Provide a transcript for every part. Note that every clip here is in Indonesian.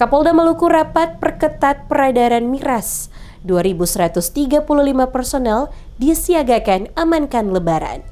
Kapolda Maluku rapat perketat peredaran miras. 2.135 personel disiagakan amankan Lebaran.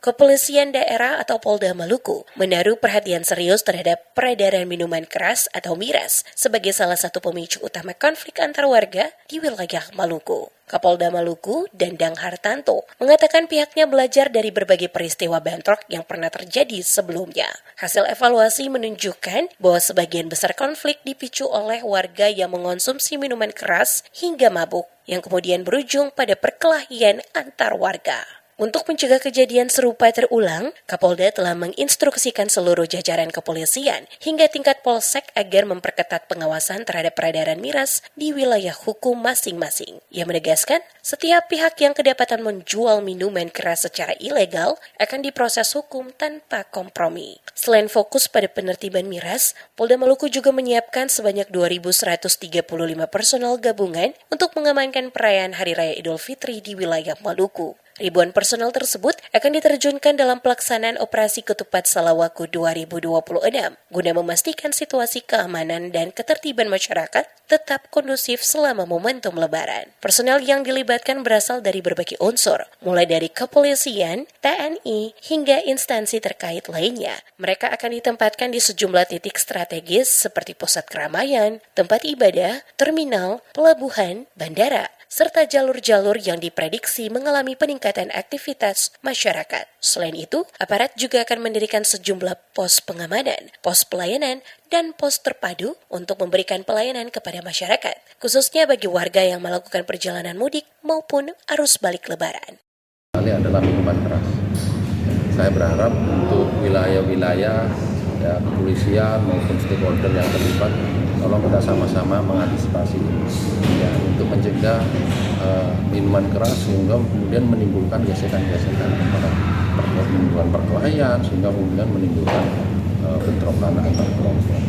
Kepolisian daerah atau Polda Maluku menaruh perhatian serius terhadap peredaran minuman keras atau miras sebagai salah satu pemicu utama konflik antar warga di wilayah Maluku. Kapolda Maluku, Dandang Hartanto, mengatakan pihaknya belajar dari berbagai peristiwa bentrok yang pernah terjadi sebelumnya. Hasil evaluasi menunjukkan bahwa sebagian besar konflik dipicu oleh warga yang mengonsumsi minuman keras hingga mabuk, yang kemudian berujung pada perkelahian antar warga. Untuk mencegah kejadian serupa terulang, Kapolda telah menginstruksikan seluruh jajaran kepolisian hingga tingkat polsek agar memperketat pengawasan terhadap peredaran miras di wilayah hukum masing-masing. Ia menegaskan, setiap pihak yang kedapatan menjual minuman keras secara ilegal akan diproses hukum tanpa kompromi. Selain fokus pada penertiban miras, Polda Maluku juga menyiapkan sebanyak 2.135 personel gabungan untuk mengamankan perayaan Hari Raya Idul Fitri di wilayah Maluku. Ribuan personel tersebut akan diterjunkan dalam pelaksanaan operasi Ketupat Salawaku 2026 guna memastikan situasi keamanan dan ketertiban masyarakat tetap kondusif selama momentum Lebaran. Personel yang dilibatkan berasal dari berbagai unsur, mulai dari kepolisian, TNI, hingga instansi terkait lainnya. Mereka akan ditempatkan di sejumlah titik strategis seperti pusat keramaian, tempat ibadah, terminal, pelabuhan, bandara, serta jalur-jalur yang diprediksi mengalami peningkatan aktivitas masyarakat. Selain itu, aparat juga akan mendirikan sejumlah pos pengamanan, pos pelayanan, dan pos terpadu untuk memberikan pelayanan kepada masyarakat, khususnya bagi warga yang melakukan perjalanan mudik maupun arus balik Lebaran. Ini adalah minuman keras. Saya berharap untuk wilayah-wilayah kepolisian maupun stakeholder yang terlibat, tolong kita sama-sama mengantisipasi ya, untuk mencegah minuman keras sehingga kemudian menimbulkan gesekan-gesekan menimbulkan perkelahian sehingga kemudian menimbulkan bentrokan antar kelompok.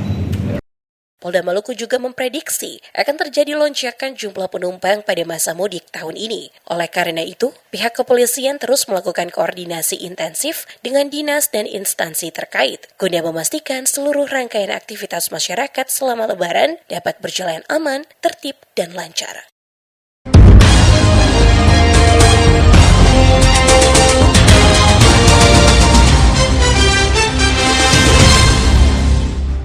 Polda Maluku juga memprediksi akan terjadi lonjakan jumlah penumpang pada masa mudik tahun ini. Oleh karena itu, pihak kepolisian terus melakukan koordinasi intensif dengan dinas dan instansi terkait guna memastikan seluruh rangkaian aktivitas masyarakat selama Lebaran dapat berjalan aman, tertib, dan lancar.